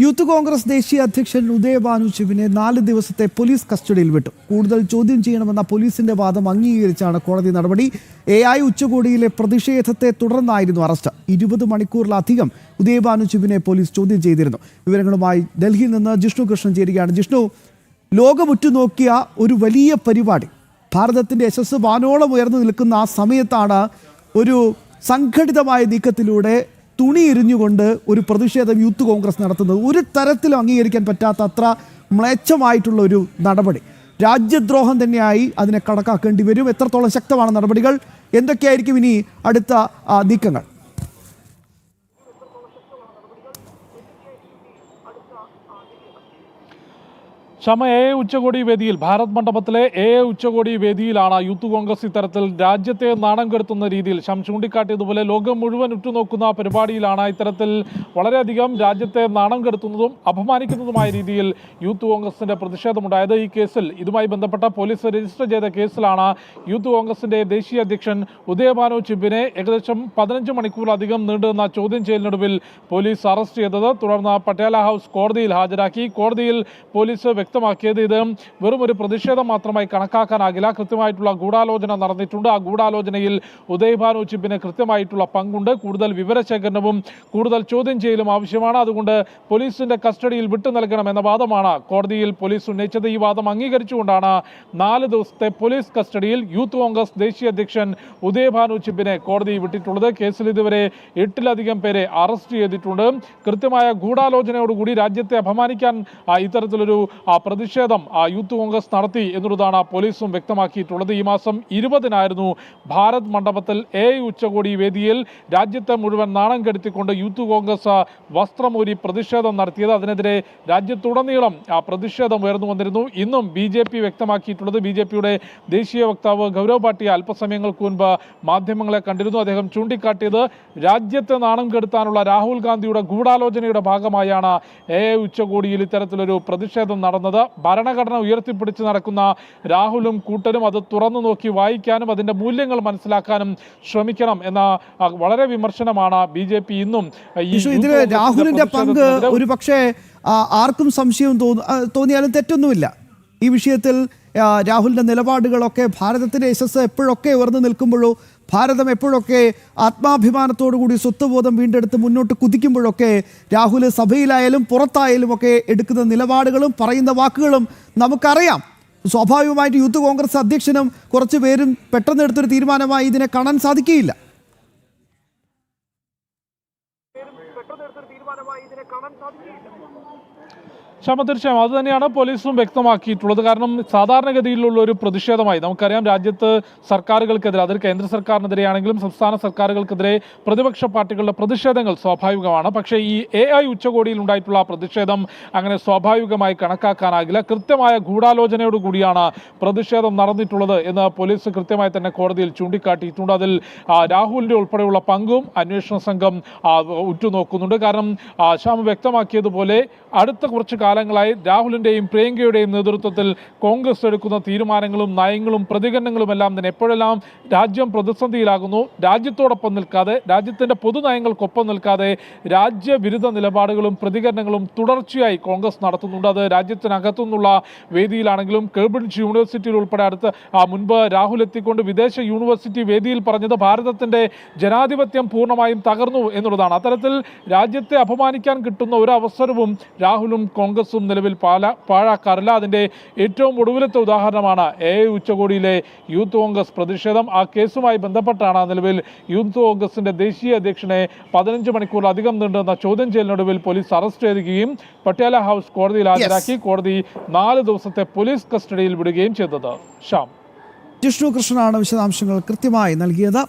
Youth Congress ദേശീയ അധ്യക്ഷൻ ഉദയഭാനു ശിവനെ 4 ദിവസത്തെ പോലീസ് കസ്റ്റഡിയിൽ വിട്ടു. കൂടുതൽ ചോദ്യം ചെയ്യണമെന്ന പോലീസിന്റെ വാദം അംഗീകരിച്ചാണ് കോടതി നടപടി. AI ഉച്ചകോടിയിലെ പ്രതിഷേധത്തെ തുടർന്നായിരുന്നു അറസ്റ്റ്. 20 മണിക്കൂറിലധികം ഉദയഭാനു ശിവനെ പോലീസ് ചോദ്യം ചെയ്തിരുന്നു. വിവരങ്ങളുമായി ഡൽഹിയിൽ നിന്ന് ജിഷ്ണു കൃഷ്ണൻ ചേരുകയാണ്. ജിഷ്ണു, ലോകമുറ്റുനോക്കിയ ഒരു വലിയ പരിപാടി, ഭാരതത്തിന്റെ യശസ് വാനോളം ഉയർന്നു നിൽക്കുന്ന ആ സമയത്താണ് ഒരു സംഘടിതമായ നീക്കത്തിലൂടെ തുണി എരിഞ്ഞുകൊണ്ട് ഒരു പ്രതിഷേധം യൂത്ത് കോൺഗ്രസ് നടത്തുന്നത്. ഒരു തരത്തിലും അംഗീകരിക്കാൻ പറ്റാത്ത അത്ര മ്ലേച്ഛമായിട്ടുള്ള ഒരു നടപടി, രാജ്യദ്രോഹം തന്നെയായി അതിനെ കണക്കാക്കേണ്ടി വരും. എത്രത്തോളം ശക്തമാണ് നടപടികൾ? എന്തൊക്കെയായിരിക്കും ഇനി അടുത്ത നീക്കങ്ങൾ? ഉച്ചകോടി വേദിയിൽ, ഭാരത് മണ്ഡപത്തിലെ ഉച്ചകോടി വേദിയിലാണ് യൂത്ത് കോൺഗ്രസ് ഇത്തരത്തിൽ രാജ്യത്തെ നാണം കെടുത്തുന്ന രീതിയിൽ ചൂണ്ടിക്കാട്ടിയതുപോലെ ലോകം മുഴുവൻ ഉറ്റുനോക്കുന്ന പരിപാടിയിലാണ് ഇത്തരത്തിൽ വളരെയധികം രാജ്യത്തെ നാണം കെടുത്തുന്നതും അപമാനിക്കുന്നതുമായ രീതിയിൽ യൂത്ത് കോൺഗ്രസിന്റെ പ്രതിഷേധമുണ്ടായത്. ഈ കേസിൽ ഇതുമായി ബന്ധപ്പെട്ട പോലീസ് രജിസ്റ്റർ ചെയ്ത കേസിലാണ് യൂത്ത് കോൺഗ്രസിന്റെ ദേശീയ അധ്യക്ഷൻ ഉദയഭാനു ശിവനെ ഏകദേശം 15 മണിക്കൂറിലധികം നീണ്ടുനിന്ന ചോദ്യം ചെയ്യലിനൊടുവിൽ പോലീസ് അറസ്റ്റ് ചെയ്തത്. തുടർന്ന് പട്യാല ഹൗസ് കോടതിയിൽ ഹാജരാക്കി. കോടതിയിൽ പോലീസ് വ്യക്തമാക്കിയത് ഇത് വെറും ഒരു പ്രതിഷേധം മാത്രമായി കണക്കാക്കാനാകില്ല, കൃത്യമായിട്ടുള്ള ഗൂഢാലോചന നടന്നിട്ടുണ്ട്. ആ ഗൂഢാലോചനയിൽ ഉദയഭാനു ശിവന് കൃത്യമായിട്ടുള്ള പങ്കുണ്ട്. കൂടുതൽ വിവരശേഖരണവും കൂടുതൽ ചോദ്യം ചെയ്യലും ആവശ്യമാണ്. അതുകൊണ്ട് പോലീസിന്റെ കസ്റ്റഡിയിൽ വിട്ടു നൽകണമെന്ന വാദമാണ് കോടതിയിൽ പോലീസ് ഉന്നയിച്ചത്. ഈ വാദം അംഗീകരിച്ചുകൊണ്ടാണ് 4 ദിവസത്തെ പോലീസ് കസ്റ്റഡിയിൽ യൂത്ത് കോൺഗ്രസ് ദേശീയ അധ്യക്ഷൻ ഉദയഭാനു ശിവനെ കോടതി വിട്ടിട്ടുള്ളത്. കേസിൽ ഇതുവരെ 8-ലധികം പേരെ അറസ്റ്റ് ചെയ്തിട്ടുണ്ട്. കൃത്യമായ ഗൂഢാലോചനയോടുകൂടി രാജ്യത്തെ അപമാനിക്കാൻ ഇത്തരത്തിലൊരു പ്രതിഷേധം യൂത്ത് കോൺഗ്രസ് നടത്തി എന്നുള്ളതാണ് പോലീസും വ്യക്തമാക്കിയിട്ടുള്ളത്. ഈ മാസം 20-നായിരുന്നു ഭാരത് മണ്ഡപത്തിൽ ഉച്ചകോടി വേദിയിൽ രാജ്യത്തെ മുഴുവൻ നാണം കെടുത്തിക്കൊണ്ട് യൂത്ത് കോൺഗ്രസ് വസ്ത്രമൂരി പ്രതിഷേധം നടത്തിയത്. അതിനെതിരെ രാജ്യത്തുടനീളം പ്രതിഷേധം ഉയർന്നു വന്നിരുന്നു. ഇന്നും BJP വ്യക്തമാക്കിയിട്ടുള്ളത്, BJPയുടെ ദേശീയ വക്താവ് ഗൗരവ് ഭാട്ടിയ അല്പസമയങ്ങൾക്ക് മുൻപ് മാധ്യമങ്ങളെ കണ്ടിരുന്നു. അദ്ദേഹം ചൂണ്ടിക്കാട്ടിയത് രാജ്യത്തെ നാണം കെടുത്താനുള്ള രാഹുൽ ഗാന്ധിയുടെ ഗൂഢാലോചനയുടെ ഭാഗമായാണ് ഉച്ചകോടിയിൽ ഇത്തരത്തിലൊരു പ്രതിഷേധം നടന്നത്. ഭരണഘടന ഉയർത്തിപ്പിടിച്ച് നടക്കുന്ന രാഹുലും കൂട്ടരും അത് തുറന്നു നോക്കി വായിക്കാനും അതിന്റെ മൂല്യങ്ങൾ മനസ്സിലാക്കാനും ശ്രമിക്കണം എന്ന വളരെ വിമർശനമാണ് BJP ഇന്നും. ഇതിൽ രാഹുലിന്റെ പങ്ക് ഒരു പക്ഷേ ആർക്കും സംശയം തോന്നിയാലും തെറ്റൊന്നുമില്ല. ഈ വിഷയത്തിൽ രാഹുലിന്റെ നിലപാടുകളൊക്കെ ഭാരതത്തിന്റെ യശസ് എപ്പോഴൊക്കെ ഉയർന്നു നിൽക്കുമ്പോഴോ, ഭാരതം എപ്പോഴൊക്കെ ആത്മാഭിമാനത്തോടുകൂടി സ്വത്വബോധം വീണ്ടെടുത്ത് മുന്നോട്ട് കുതിക്കുമ്പോഴൊക്കെ രാഹുൽ സഭയിലായാലും പുറത്തായാലും ഒക്കെ എടുക്കുന്ന നിലപാടുകളും പറയുന്ന വാക്കുകളും നമുക്കറിയാം. സ്വാഭാവികമായിട്ട് യൂത്ത് കോൺഗ്രസ് അധ്യക്ഷനും കുറച്ച് പേരും പെട്ടെന്ന് എടുത്തൊരു തീരുമാനമായി ഇതിനെ കാണാൻ സാധിക്കുകയില്ല. തീർച്ചയായും അത് തന്നെയാണ് പോലീസും വ്യക്തമാക്കിയിട്ടുള്ളത്. കാരണം സാധാരണഗതിയിലുള്ള ഒരു പ്രതിഷേധമായി നമുക്കറിയാം, രാജ്യത്ത് സർക്കാരുകൾക്കെതിരെ, അതൊരു കേന്ദ്ര സർക്കാരിനെതിരെയാണെങ്കിലും സംസ്ഥാന സർക്കാരുകൾക്കെതിരെ പ്രതിപക്ഷ പാർട്ടികളുടെ പ്രതിഷേധങ്ങൾ സ്വാഭാവികമാണ്. പക്ഷേ ഈ AI ഉച്ചകോടിയിൽ ഉണ്ടായിട്ടുള്ള പ്രതിഷേധം അങ്ങനെ സ്വാഭാവികമായി കണക്കാക്കാനാകില്ല. കൃത്യമായ ഗൂഢാലോചനയോടുകൂടിയാണ് പ്രതിഷേധം നടന്നിട്ടുള്ളത് എന്ന് പോലീസ് കൃത്യമായി തന്നെ കോടതിയിൽ ചൂണ്ടിക്കാട്ടിയിട്ടുണ്ട്. അതിൽ രാഹുലിൻ്റെ ഉൾപ്പെടെയുള്ള പങ്കും അന്വേഷണ സംഘം ഉറ്റുനോക്കുന്നുണ്ട്. കാരണം ശ്യാം വ്യക്തമാക്കിയതുപോലെ അടുത്ത കുറച്ച് കാലങ്ങളായി രാഹുലിൻ്റെയും പ്രിയങ്കയുടെയും നേതൃത്വത്തിൽ കോൺഗ്രസ് എടുക്കുന്ന തീരുമാനങ്ങളും നയങ്ങളും പ്രതികരണങ്ങളും എല്ലാം തന്നെ എപ്പോഴെല്ലാം രാജ്യം പ്രതിസന്ധിയിലാകുന്നു, രാജ്യത്തോടൊപ്പം നിൽക്കാതെ, രാജ്യത്തിൻ്റെ പൊതുനയങ്ങൾക്കൊപ്പം നിൽക്കാതെ രാജ്യവിരുദ്ധ നിലപാടുകളും പ്രതികരണങ്ങളും തുടർച്ചയായി കോൺഗ്രസ് നടത്തുന്നുണ്ട്. അത് രാജ്യത്തിനകത്തു നിന്നുള്ള വേദിയിലാണെങ്കിലും കേംബ്രിഡ്ജ് യൂണിവേഴ്സിറ്റിയിൽ ഉൾപ്പെടെ മുൻപ് രാഹുൽ എത്തിക്കൊണ്ട് വിദേശ യൂണിവേഴ്സിറ്റി വേദിയിൽ പറഞ്ഞത് ഭാരതത്തിൻ്റെ ജനാധിപത്യം പൂർണ്ണമായും തകർന്നു എന്നുള്ളതാണ്. അത്തരത്തിൽ രാജ്യത്തെ അപമാനിക്കാൻ കിട്ടുന്ന ഒരു അവസരവും രാഹുലും കോൺഗ്രസും നിലവിൽ പാഴാക്കാറില്ല. അതിൻ്റെ ഏറ്റവും ഒടുവിലത്തെ ഉദാഹരണമാണ് ഉച്ചകോടിയിലെ യൂത്ത് കോൺഗ്രസ് പ്രതിഷേധം. ആ കേസുമായി ബന്ധപ്പെട്ടാണ് നിലവിൽ യൂത്ത് കോൺഗ്രസിന്റെ ദേശീയ അധ്യക്ഷനെ 15 മണിക്കൂറിലധികം നീണ്ടുന്ന ചോദ്യം ചെയ്യലിനൊടുവിൽ പോലീസ് അറസ്റ്റ് ചെയ്യുകയും പട്യാല ഹൗസ് കോടതിയിൽ ഹാജരാക്കി. കോടതി 4 ദിവസത്തെ പോലീസ് കസ്റ്റഡിയിൽ വിടുകയും ചെയ്തത്. ശ്യാം, ജിഷ്ണു കൃഷ്ണനാണ് വിശദാംശങ്ങൾ കൃത്യമായി നൽകിയത്.